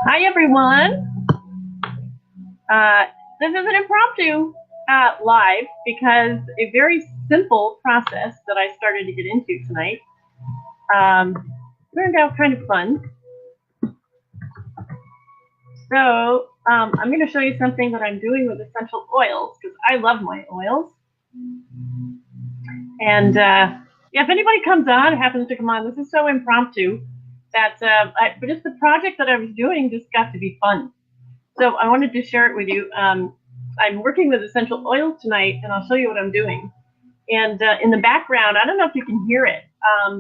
Hi, everyone. This is an impromptu live because a very simple process that I started to get into tonight turned out kind of fun. So I'm going to show you something that I'm doing with essential oils because I love my oils. And yeah, if anybody comes on, happens to come on, this is so impromptu that but just the project that I was doing just got to be fun. So I wanted to share it with you. I'm working with essential oils tonight, and I'll show you what I'm doing. And in the background, I don't know if you can hear it,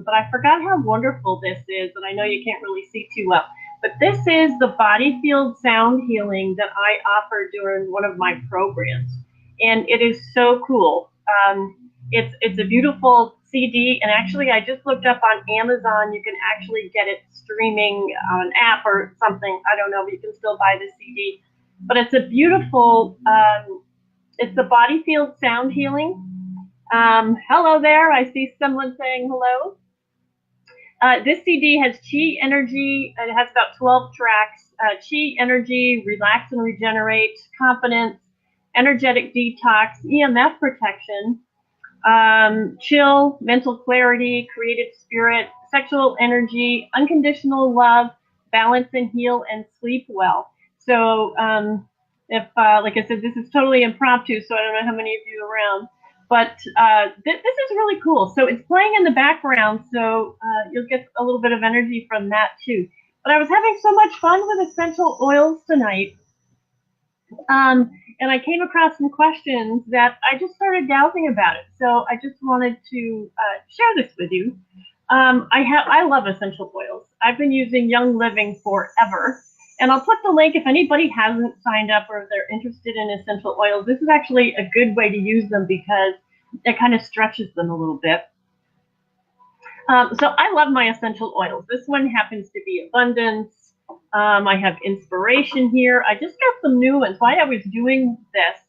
but I forgot how wonderful this is, and I know you can't really see too well. But this is the body field sound healing that I offer during one of my programs, and it is so cool. It's a beautiful CD, and actually, I just looked up on Amazon. You can actually get it streaming on an app or something. I don't know, but you can still buy the CD. But it's a beautiful. It's the body field sound healing. Hello there. I see someone saying hello. This CD has Chi Energy. It has about 12 tracks. Chi Energy, Relax and Regenerate, Confidence, Energetic Detox, EMF Protection, Chill, Mental Clarity, Creative Spirit, Sexual Energy, Unconditional Love, Balance and Heal, and Sleep Well. So if, like I said, this is totally impromptu, so I don't know how many of you are around. But this is really cool. So it's playing in the background, so you'll get a little bit of energy from that too. But I was having so much fun with essential oils tonight. And I came across some questions that I just started dowsing about it. So I just wanted to share this with you. I love essential oils. I've been using Young Living forever. And I'll put the link if anybody hasn't signed up or if they're interested in essential oils. This is actually a good way to use them because it kind of stretches them a little bit. So I love my essential oils. This one happens to be Abundance. I have Inspiration here. I just got some new ones. Why I was doing this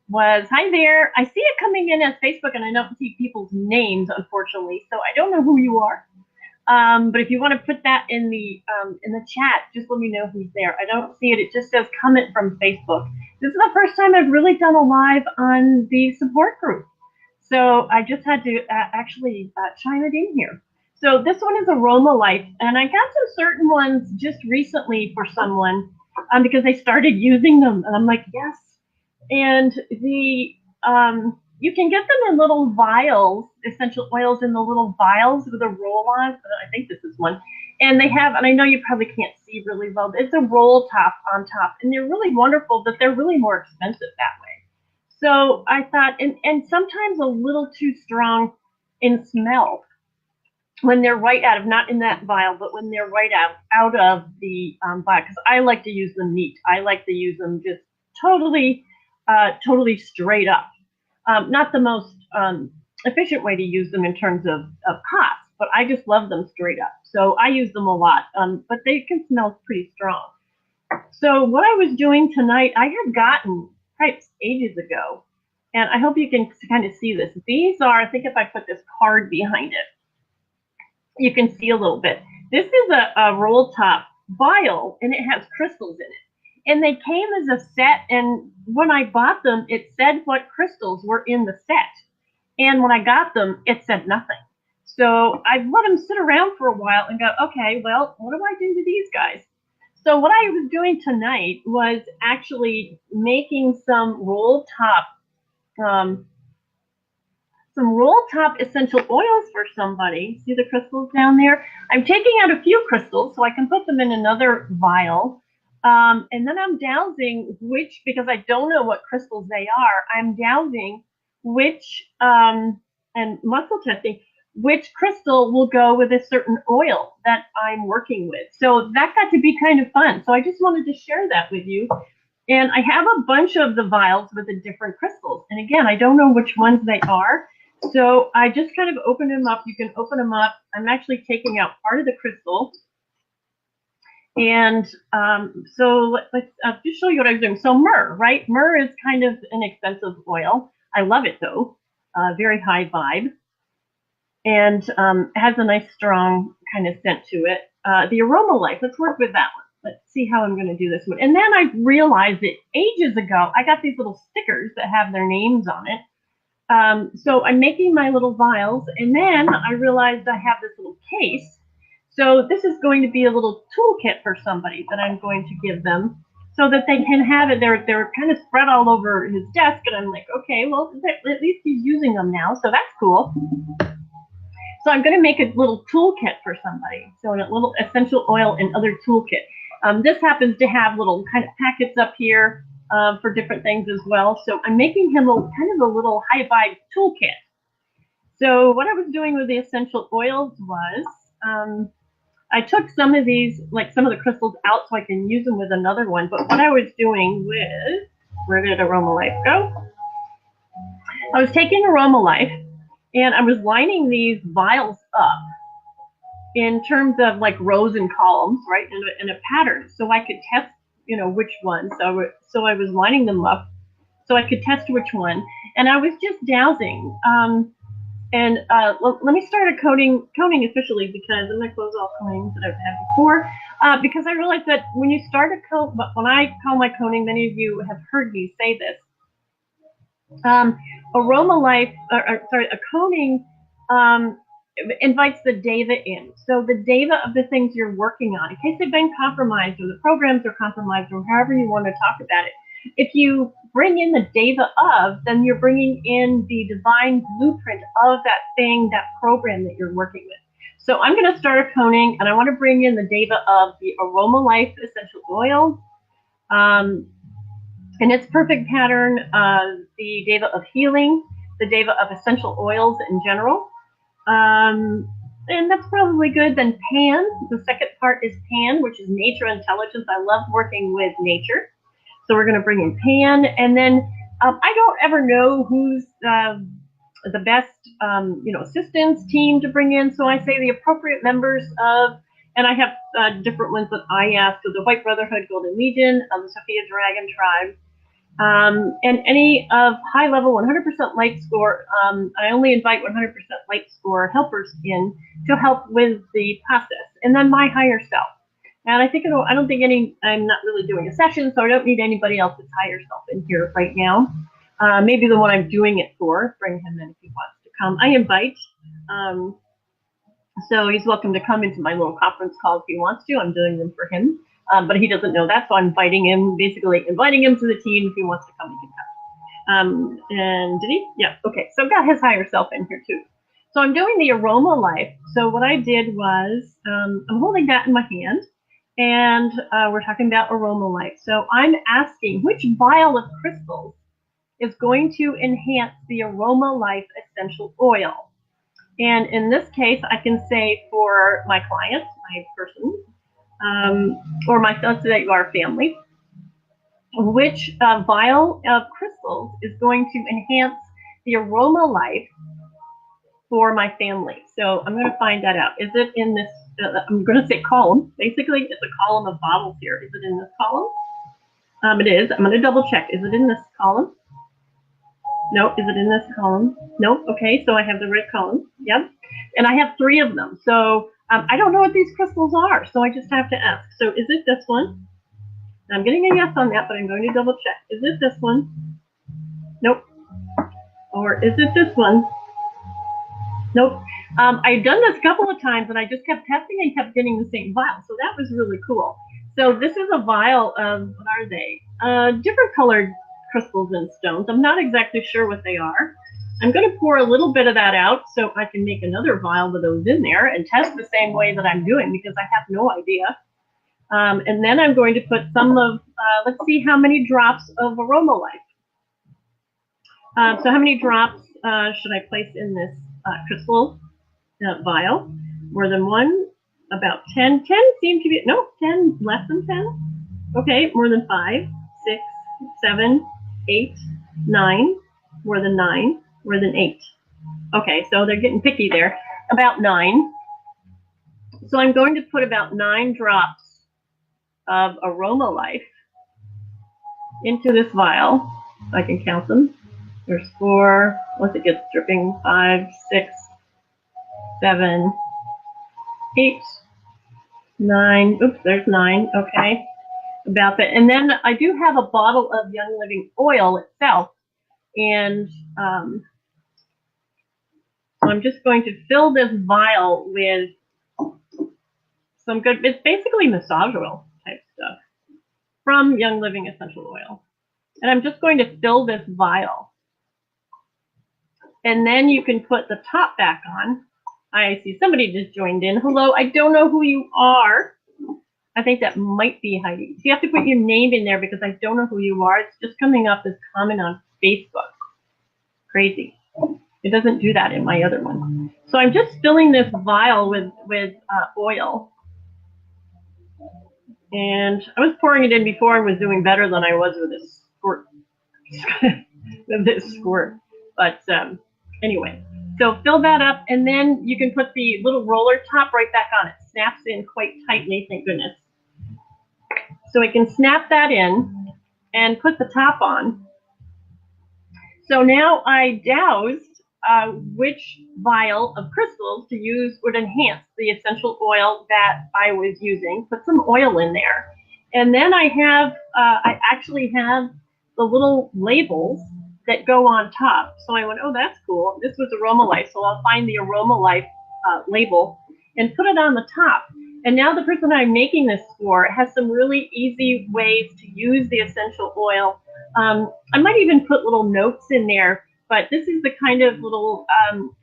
was, hi there. I see it coming in as Facebook and I don't see people's names, unfortunately. So I don't know who you are. But if you want to put that in the chat, just let me know who's there. I don't see it. It just says comment from Facebook. This is the first time I've really done a live on the support group. So I just had to actually chime it in here. So this one is Aroma Life, and I got some certain ones just recently for someone because they started using them, and I'm like, yes. And the you can get them in little vials, essential oils in the little vials with a roll-on. I think this is one. And they have, and I know you probably can't see really well, but it's a roll top on top. And they're really wonderful, but they're really more expensive that way. So I thought, and sometimes a little too strong in smell when they're right out of, not in that vial, but when they're right out of the vial. Because I like to use them neat. I like to use them just totally straight up. Not the most efficient way to use them in terms of cost, but I just love them straight up. So I use them a lot, but they can smell pretty strong. So what I was doing tonight, I had gotten types ages ago, and I hope you can kind of see this. These are, I think if I put this card behind it, you can see a little bit. This is a roll top vial, and it has crystals in it. And they came as a set, and when I bought them, it said what crystals were in the set. And when I got them, it said nothing. So I let them sit around for a while and go, okay, well, what do I do to these guys? So what I was doing tonight was actually making some roll top essential oils for somebody. See the crystals down there? I'm taking out a few crystals so I can put them in another vial. And then I'm dowsing which, because I don't know what crystals they are, I'm dowsing which, and muscle testing, which crystal will go with a certain oil that I'm working with. So that got to be kind of fun. So I just wanted to share that with you. And I have a bunch of the vials with the different crystals. And again, I don't know which ones they are. So I just kind of open them up. You can open them up. I'm actually taking out part of the crystal. And so let's just show you what I was doing. So myrrh, right? Myrrh is kind of an expensive oil. I love it though. Very high vibe. And has a nice strong kind of scent to it. The Aroma Life, let's work with that one. let's see how I'm going to do this one. And then I realized that ages ago, I got these little stickers that have their names on it. So I'm making my little vials, and then I realized I have this little case. So this is going to be a little toolkit for somebody that I'm going to give them so that they can have it. They're kind of spread all over his desk, and I'm like, okay, well, at least he's using them now, so that's cool. So I'm going to make a little toolkit for somebody. So a little essential oil and other toolkit. This happens to have little kind of packets up here for different things as well. So I'm making him kind of a little high vibe toolkit. So what I was doing with the essential oils was I took some of these, like some of the crystals out so I can use them with another one. But what I was doing with, where did Aroma Life go? I was taking Aroma Life and I was lining these vials up in terms of like rows and columns, right, in a pattern, so I could test, which one. So I was lining them up so I could test which one, and I was just dowsing. Let me start a coating officially, because I'm going to close all coatings that I've had before, because I realized that when you start a coat, when I call my coating, many of you have heard me say this. Aroma Life, a coating invites the deva in. So the deva of the things you're working on, in case they've been compromised or the programs are compromised or however you want to talk about it. If you bring in the deva of, then you're bringing in the divine blueprint of that thing, that program that you're working with. So I'm going to start a coating, and I want to bring in the deva of the Aroma Life essential oil. And its perfect pattern, the deva of healing, the deva of essential oils in general. And that's probably good. Then Pan, the second part is Pan, which is nature intelligence. I love working with nature. So we're going to bring in Pan. And then I don't ever know who's the best, assistance team to bring in. So I say the appropriate members of, and I have different ones that I ask, so the White Brotherhood, Golden Legion, the Sophia Dragon Tribe, and any of high level 100% light score. I only invite 100% light score helpers in to help with the process, and then my higher self. And I don't think I'm not really doing a session, so I don't need anybody else's higher self in here right now. Maybe the one I'm doing it for, bring him in if he wants to come. I invite, so he's welcome to come into my little conference call if he wants to. I'm doing them for him. But he doesn't know that, so I'm basically inviting him to the team. If he wants to come, he can come. And did he? Yeah, okay. So I've got his higher self in here too. So I'm doing the Aroma Life. So what I did was, I'm holding that in my hand, and we're talking about Aroma Life. So I'm asking which vial of crystals is going to enhance the Aroma Life essential oil. And in this case, I can say for my client, my person, or let's say our family, which vial of crystals is going to enhance the Aroma Life for my family. So I'm going to find that out. Is it in this, I'm going to say column. Basically, it's a column of bottles here. Is it in this column? It is. I'm going to double check. Is it in this column? No. Is it in this column? No. Okay, so I have the red column. Yep. And I have 3 of them. So I don't know what these crystals are, so I just have to ask. So is it this one? I'm getting a yes on that, but I'm going to double check. Is it this one? Nope. Or is it this one? Nope. I've done this a couple of times, and I just kept testing and kept getting the same vial, so that was really cool. So this is a vial of, what are they? Different colored crystals and stones. I'm not exactly sure what they are. I'm going to pour a little bit of that out so I can make another vial with those in there and test the same way that I'm doing, because I have no idea. And then I'm going to put some of, let's see how many drops of Aroma Life. So how many drops should I place in this crystal vial? More than one? About 10. 10 seem to be, no, 10, less than 10. Okay, more than 5, 6, 7, 8, 9, more than 9. More than 8. Okay, so they're getting picky there. About 9. So I'm going to put about 9 drops of Aroma Life into this vial. I can count them. There's 4. Once it gets dripping, 5, 6, 7, 8, 9. Oops, there's 9. Okay, about that. And then I do have a bottle of Young Living oil itself, and so I'm just going to fill this vial with some good. It's basically massage oil type stuff from Young Living essential oil, and I'm just going to fill this vial. And then you can put the top back on. I see somebody just joined in. Hello, I don't know who you are. I think that might be Heidi. So you have to put your name in there because I don't know who you are. It's just coming up as comment on Facebook. Crazy. It doesn't do that in my other one. So I'm just filling this vial with oil. And I was pouring it in before and was doing better than I was with this squirt. with this squirt. But anyway, so fill that up, and then you can put the little roller top right back on. It snaps in quite tightly, thank goodness. So we can snap that in and put the top on. So now I doused which vial of crystals to use would enhance the essential oil that I was using. Put some oil in there. And then I actually have the little labels that go on top. So I went, oh, that's cool. This was Aroma Life, so I'll find the Aroma Life label and put it on the top. And now the person I'm making this for has some really easy ways to use the essential oil. I might even put little notes in there, but this is the kind of little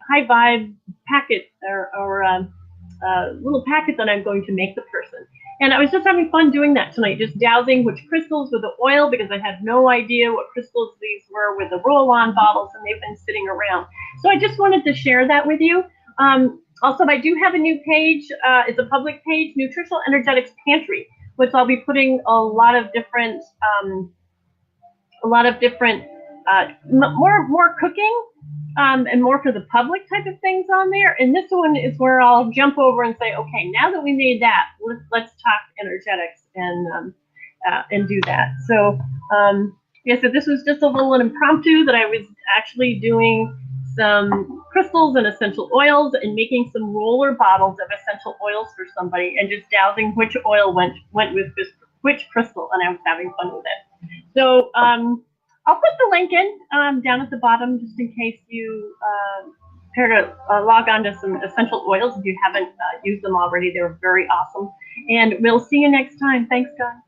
high vibe packet or little packet that I'm going to make the person. And I was just having fun doing that tonight, just dousing which crystals with the oil because I had no idea what crystals these were with the roll-on bottles, and they've been sitting around. So I just wanted to share that with you. Also, I do have a new page. It's a public page, Nutritional Energetics Pantry, which I'll be putting a lot of different more cooking and more for the public type of things on there. And this one is where I'll jump over and say, okay, now that we made that, let's talk energetics and do that. So yeah, so this was just a little impromptu that I was actually doing some crystals and essential oils and making some roller bottles of essential oils for somebody and just dousing which oil went with which crystal, and I was having fun with it. So I'll put the link in down at the bottom just in case you care to log on to some essential oils if you haven't used them already. They're very awesome. And we'll see you next time. Thanks, guys.